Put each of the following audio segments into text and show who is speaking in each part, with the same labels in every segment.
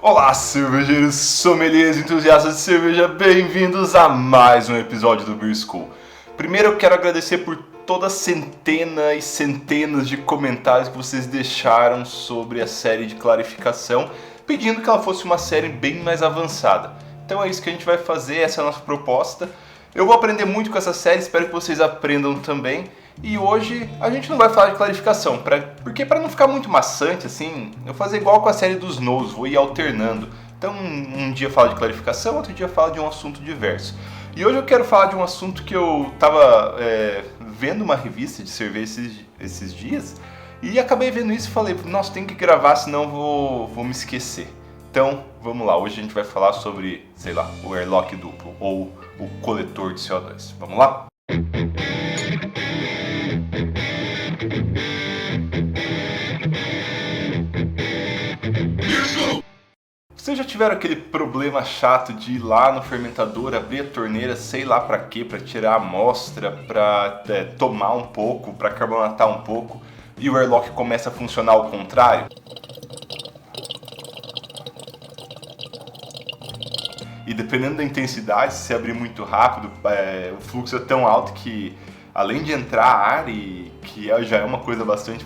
Speaker 1: Olá, cervejeiros, sommeliers, entusiastas de cerveja, bem-vindos a mais um episódio do Beer School. Primeiro eu quero agradecer por todas as centenas e centenas de comentários que vocês deixaram sobre a série de clarificação, pedindo que ela fosse uma série bem mais avançada. Então é isso que a gente vai fazer, essa é a nossa proposta. Eu vou aprender muito com essa série, espero que vocês aprendam também. E hoje a gente não vai falar de clarificação, porque para não ficar muito maçante assim, eu vou fazer igual com a série dos Knows, vou ir alternando. Então um dia falo de clarificação, outro dia falo de um assunto diverso. E hoje eu quero falar de um assunto que eu estava vendo uma revista de cerveja esses dias e acabei vendo isso e falei, nossa, tem que gravar senão vou me esquecer. Então vamos lá, hoje a gente vai falar sobre, sei lá, o airlock duplo ou o coletor de CO2. Vamos lá? Vocês já tiveram aquele problema chato de ir lá no fermentador, abrir a torneira, sei lá pra quê, pra tirar a amostra, pra tomar um pouco, pra carbonatar um pouco, e o airlock começa a funcionar ao contrário? E dependendo da intensidade, se abrir muito rápido, o fluxo é tão alto que, além de entrar ar, e que já é uma coisa bastante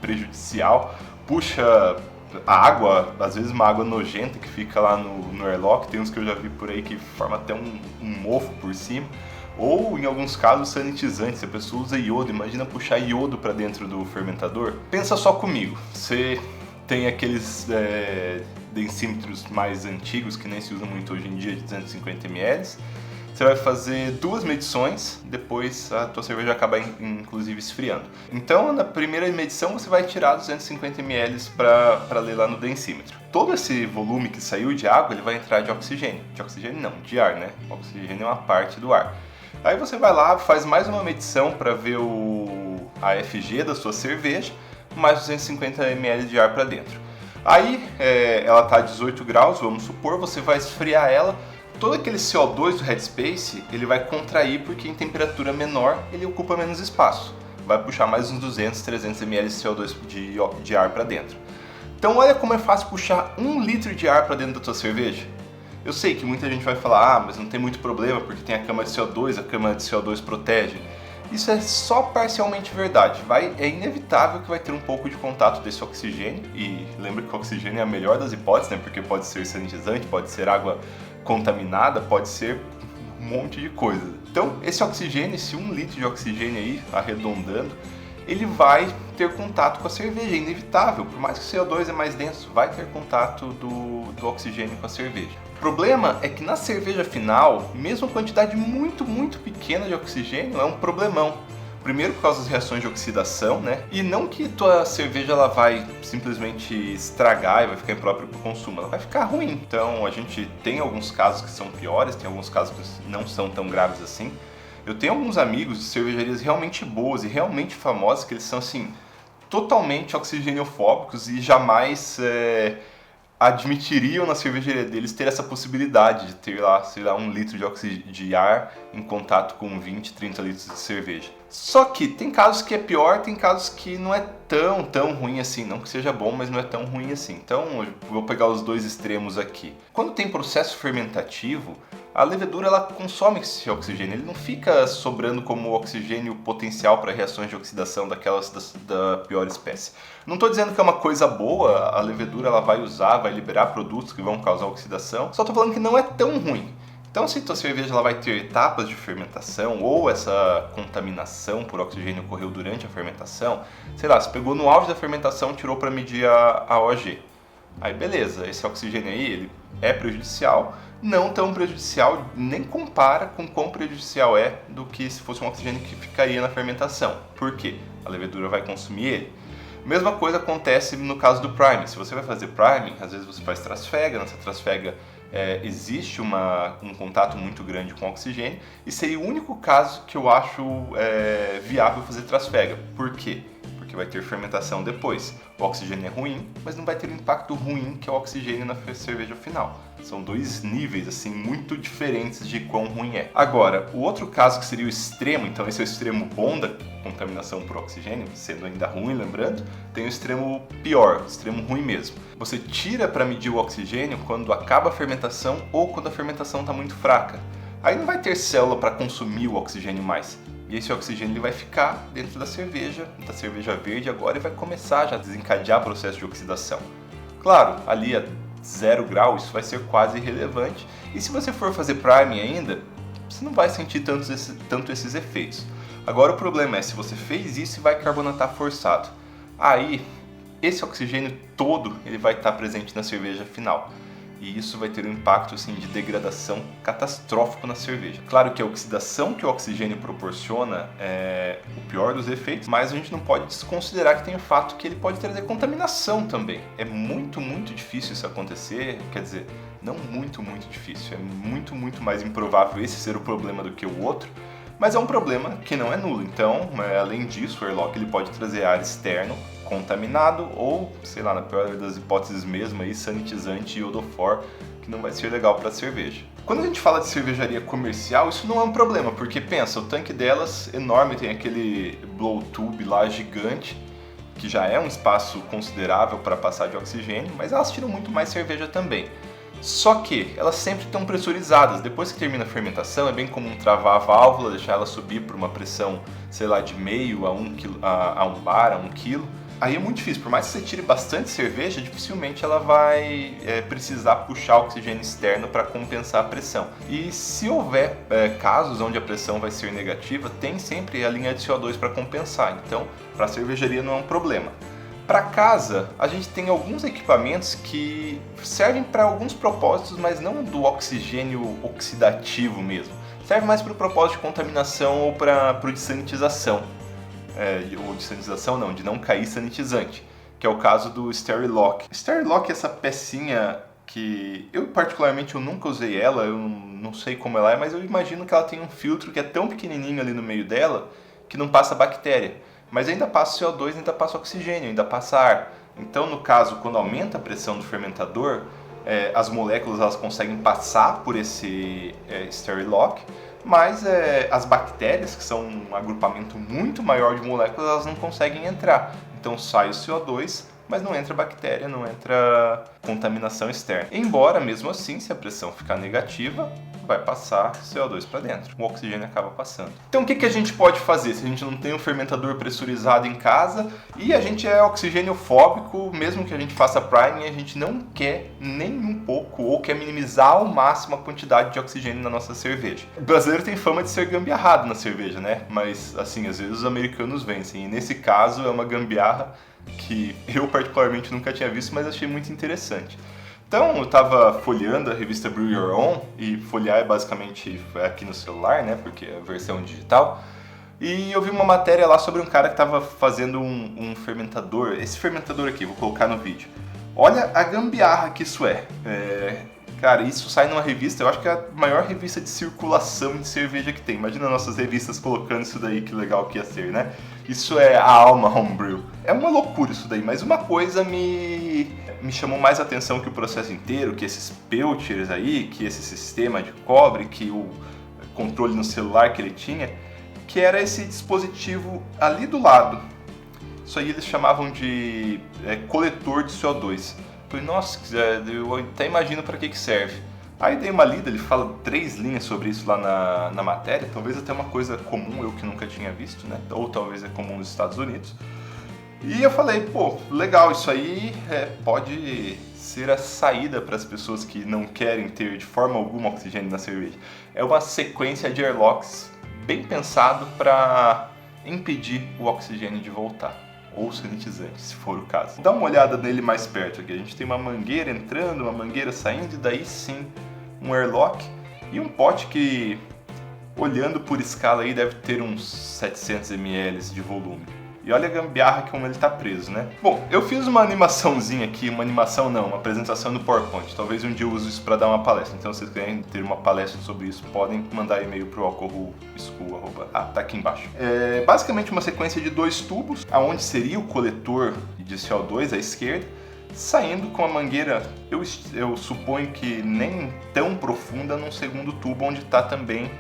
Speaker 1: prejudicial, puxa a água, às vezes uma água nojenta que fica lá no airlock, tem uns que eu já vi por aí que forma até um mofo por cima, ou em alguns casos sanitizante, se a pessoa usa iodo, imagina puxar iodo para dentro do fermentador. Pensa só comigo, você tem aqueles densímetros mais antigos que nem se usam muito hoje em dia, de 250 ml, você vai fazer 2 medições, depois a tua cerveja acaba inclusive esfriando. Então na primeira medição você vai tirar 250 ml para ler lá no densímetro. Todo esse volume que saiu de água ele vai entrar de oxigênio. De oxigênio não, de ar, né? O oxigênio é uma parte do ar. Aí você vai lá, faz mais uma medição para ver a FG da sua cerveja, mais 250 ml de ar para dentro. Aí ela está a 18 graus, vamos supor, você vai esfriar ela. Todo aquele CO2 do headspace, ele vai contrair porque em temperatura menor ele ocupa menos espaço. Vai puxar mais uns 200, 300 ml de CO2 de ar para dentro. Então olha como é fácil puxar 1 litro de ar para dentro da tua cerveja. Eu sei que muita gente vai falar, mas não tem muito problema porque tem a câmara de CO2, a câmara de CO2 protege. Isso é só parcialmente verdade. É inevitável que vai ter um pouco de contato desse oxigênio. E lembra que o oxigênio é a melhor das hipóteses, né? Porque pode ser sanitizante, pode ser água contaminada, pode ser um monte de coisa. Então, esse oxigênio, esse 1 litro de oxigênio aí, arredondando, ele vai ter contato com a cerveja, é inevitável. Por mais que o CO2 é mais denso, vai ter contato do oxigênio com a cerveja. O problema é que na cerveja final, mesmo a quantidade muito, muito pequena de oxigênio é um problemão. Primeiro por causa das reações de oxidação, né? E não que tua cerveja ela vai simplesmente estragar e vai ficar imprópria para o consumo, ela vai ficar ruim. Então a gente tem alguns casos que são piores, tem alguns casos que não são tão graves assim. Eu tenho alguns amigos de cervejarias realmente boas e realmente famosas que eles são assim totalmente oxigeniofóbicos e jamais admitiriam na cervejaria deles ter essa possibilidade de ter lá, sei lá, 1 litro de ar em contato com 20, 30 litros de cerveja. Só que tem casos que é pior, tem casos que não é tão ruim assim, não que seja bom, mas não é tão ruim assim. Então eu vou pegar os dois extremos aqui. Quando tem processo fermentativo, a levedura ela consome esse oxigênio, ele não fica sobrando como oxigênio potencial para reações de oxidação daquelas da pior espécie. Não estou dizendo que é uma coisa boa, a levedura ela vai usar, vai liberar produtos que vão causar oxidação, só estou falando que não é tão ruim. Então se tua cerveja ela vai ter etapas de fermentação ou essa contaminação por oxigênio ocorreu durante a fermentação, sei lá, você pegou no auge da fermentação, tirou para medir a OG. Aí beleza, esse oxigênio aí ele é prejudicial, não tão prejudicial, nem compara com quão prejudicial é do que se fosse um oxigênio que ficaria na fermentação. Por quê? A levedura vai consumir ele. Mesma coisa acontece no caso do priming. Se você vai fazer priming, às vezes você faz trasfega, nessa trasfega existe um contato muito grande com o oxigênio e seria o único caso que eu acho viável fazer trasfega. Por quê? porque vai ter fermentação depois. O oxigênio é ruim, mas não vai ter o impacto ruim que é o oxigênio na cerveja final. São dois níveis assim muito diferentes de quão ruim é. Agora, o outro caso que seria o extremo, então esse é o extremo bom da contaminação por oxigênio, sendo ainda ruim, lembrando, tem o extremo pior, o extremo ruim mesmo. Você tira para medir o oxigênio quando acaba a fermentação ou quando a fermentação está muito fraca. Aí não vai ter célula para consumir o oxigênio mais. E esse oxigênio ele vai ficar dentro da cerveja verde agora e vai começar já a desencadear o processo de oxidação. Claro, ali a 0 grau isso vai ser quase irrelevante. E se você for fazer priming ainda, você não vai sentir tanto esses efeitos. Agora o problema é se você fez isso e vai carbonatar forçado. Aí, esse oxigênio todo ele vai estar presente na cerveja final. E isso vai ter um impacto assim, de degradação catastrófico na cerveja. Claro que a oxidação que o oxigênio proporciona é o pior dos efeitos, mas a gente não pode desconsiderar que tem o fato que ele pode trazer contaminação também. É muito, muito difícil isso acontecer, quer dizer, não muito, muito difícil, é muito, muito mais improvável esse ser o problema do que o outro, mas é um problema que não é nulo. Então, além disso, o airlock ele pode trazer ar externo contaminado ou, sei lá, na pior das hipóteses mesmo, aí, sanitizante e iodofor, que não vai ser legal para a cerveja. Quando a gente fala de cervejaria comercial, isso não é um problema, porque pensa, o tanque delas enorme, tem aquele blow tube lá gigante, que já é um espaço considerável para passar de oxigênio, mas elas tiram muito mais cerveja também. Só que elas sempre estão pressurizadas. Depois que termina a fermentação, é bem comum travar a válvula, deixar ela subir por uma pressão, sei lá, de meio a 1 bar, a 1 quilo. Aí é muito difícil, por mais que você tire bastante cerveja, dificilmente ela vai precisar puxar oxigênio externo para compensar a pressão. E se houver casos onde a pressão vai ser negativa, tem sempre a linha de CO2 para compensar. Então, para a cervejaria não é um problema. Para casa, a gente tem alguns equipamentos que servem para alguns propósitos, mas não do oxigênio oxidativo mesmo. Serve mais para o propósito de contaminação ou para o de sanitização. Ou de sanitização não, de não cair sanitizante, que é o caso do Sterilock. Sterilock é essa pecinha que eu particularmente eu nunca usei ela, eu não sei como ela é, mas eu imagino que ela tem um filtro que é tão pequenininho ali no meio dela que não passa bactéria, mas ainda passa CO2, ainda passa oxigênio, ainda passa ar. Então, no caso, quando aumenta a pressão do fermentador, as moléculas elas conseguem passar por esse Sterilock, mas as bactérias, que são um agrupamento muito maior de moléculas, elas não conseguem entrar. Então sai o CO2, mas não entra bactéria, não entra contaminação externa. Embora, mesmo assim, se a pressão ficar negativa, vai passar CO2 para dentro. O oxigênio acaba passando. Então o que a gente pode fazer se a gente não tem um fermentador pressurizado em casa e a gente é oxigêniofóbico, mesmo que a gente faça priming, a gente não quer nem um pouco ou quer minimizar ao máximo a quantidade de oxigênio na nossa cerveja. O brasileiro tem fama de ser gambiarrado na cerveja, né? Mas assim, às vezes os americanos vencem. E nesse caso é uma gambiarra que eu particularmente nunca tinha visto, mas achei muito interessante. Então eu estava folheando a revista Brew Your Own, e folhear é basicamente aqui no celular, né, porque é a versão digital, e eu vi uma matéria lá sobre um cara que estava fazendo um fermentador, esse fermentador aqui, vou colocar no vídeo. Olha a gambiarra que isso é. Cara, isso sai numa revista, eu acho que é a maior revista de circulação de cerveja que tem. Imagina nossas revistas colocando isso daí, que legal que ia ser, né? Isso é a alma homebrew. É uma loucura isso daí, mas uma coisa me chamou mais atenção que o processo inteiro, que esses pelters aí, que esse sistema de cobre, que o controle no celular que ele tinha, que era esse dispositivo ali do lado. Isso aí eles chamavam de coletor de CO2. Falei, nossa, eu até imagino para que serve. Aí dei uma lida, ele fala 3 linhas sobre isso lá na matéria, talvez até uma coisa comum, eu que nunca tinha visto, né? Ou talvez é comum nos Estados Unidos. E eu falei, pô, legal, isso aí pode ser a saída para as pessoas que não querem ter de forma alguma oxigênio na cerveja. É uma sequência de airlocks bem pensado para impedir o oxigênio de voltar. Ou sanitizante, se for o caso. Dá uma olhada nele mais perto aqui. A gente tem uma mangueira entrando, uma mangueira saindo, e daí sim um airlock e um pote que, olhando por escala aí, deve ter uns 700 ml de volume. E olha a gambiarra como ele tá preso, né? Bom, eu fiz uma animaçãozinha aqui, uma animação não, uma apresentação no PowerPoint. Talvez um dia eu use isso para dar uma palestra. Então, se vocês querem ter uma palestra sobre isso, podem mandar e-mail pro alcoholschool. Tá aqui embaixo. É basicamente uma sequência de 2 tubos, aonde seria o coletor de CO2 à esquerda, saindo com a mangueira, eu suponho que nem tão profunda, num segundo tubo onde está também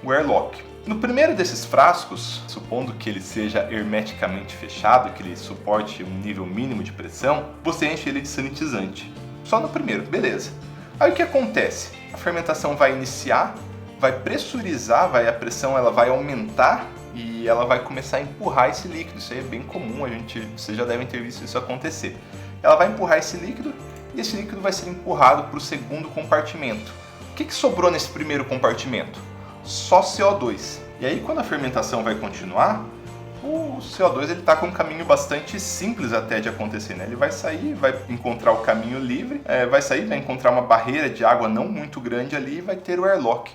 Speaker 1: o airlock. No primeiro desses frascos, supondo que ele seja hermeticamente fechado, que ele suporte um nível mínimo de pressão, você enche ele de sanitizante. Só no primeiro, beleza. Aí o que acontece? A fermentação vai iniciar, vai pressurizar, a pressão ela vai aumentar e ela vai começar a empurrar esse líquido. Isso aí é bem comum, vocês já devem ter visto isso acontecer. Ela vai empurrar esse líquido e esse líquido vai ser empurrado para o segundo compartimento. O que sobrou nesse primeiro compartimento? Só CO2. E aí quando a fermentação vai continuar, o CO2 ele está com um caminho bastante simples até de acontecer, né? Ele vai sair, vai encontrar o caminho livre, vai encontrar uma barreira de água não muito grande ali e vai ter o airlock.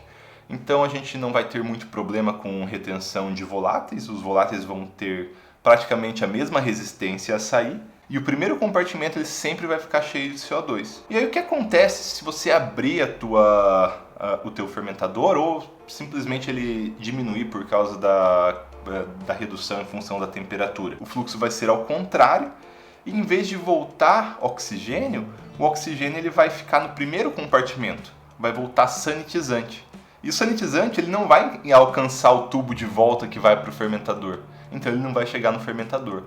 Speaker 1: Então a gente não vai ter muito problema com retenção de voláteis, os voláteis vão ter praticamente a mesma resistência a sair. E o primeiro compartimento ele sempre vai ficar cheio de CO2. E aí o que acontece se você abrir o teu fermentador ou simplesmente ele diminuir por causa da redução em função da temperatura? O fluxo vai ser ao contrário e em vez de voltar oxigênio, o oxigênio ele vai ficar no primeiro compartimento, vai voltar sanitizante. E o sanitizante ele não vai alcançar o tubo de volta que vai para o fermentador, então ele não vai chegar no fermentador.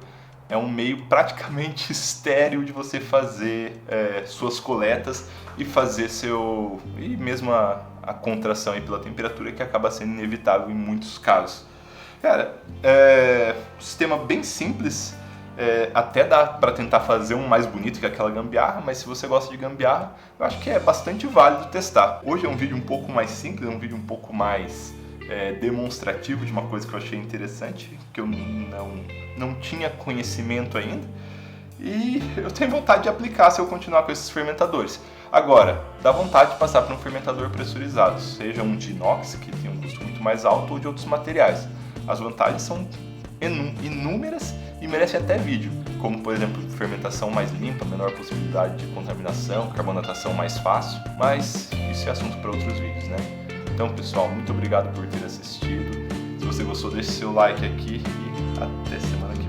Speaker 1: É um meio praticamente estéril de você fazer suas coletas e fazer e mesmo a contração aí pela temperatura, que acaba sendo inevitável em muitos casos. Cara, um sistema bem simples, até dá para tentar fazer um mais bonito que aquela gambiarra, mas se você gosta de gambiarra, eu acho que é bastante válido testar. Hoje é um vídeo um pouco mais simples, um vídeo um pouco mais demonstrativo de uma coisa que eu achei interessante, que eu não tinha conhecimento ainda, e eu tenho vontade de aplicar se eu continuar com esses fermentadores. Agora, dá vontade de passar para um fermentador pressurizado, seja um de inox, que tem um custo muito mais alto, ou de outros materiais. As vantagens são inúmeras e merecem até vídeo, como por exemplo, fermentação mais limpa, menor possibilidade de contaminação, carbonatação mais fácil, mas isso é assunto para outros vídeos, né? Então, pessoal, muito obrigado por ter assistido. Se você gostou, deixe seu like aqui e até semana que vem.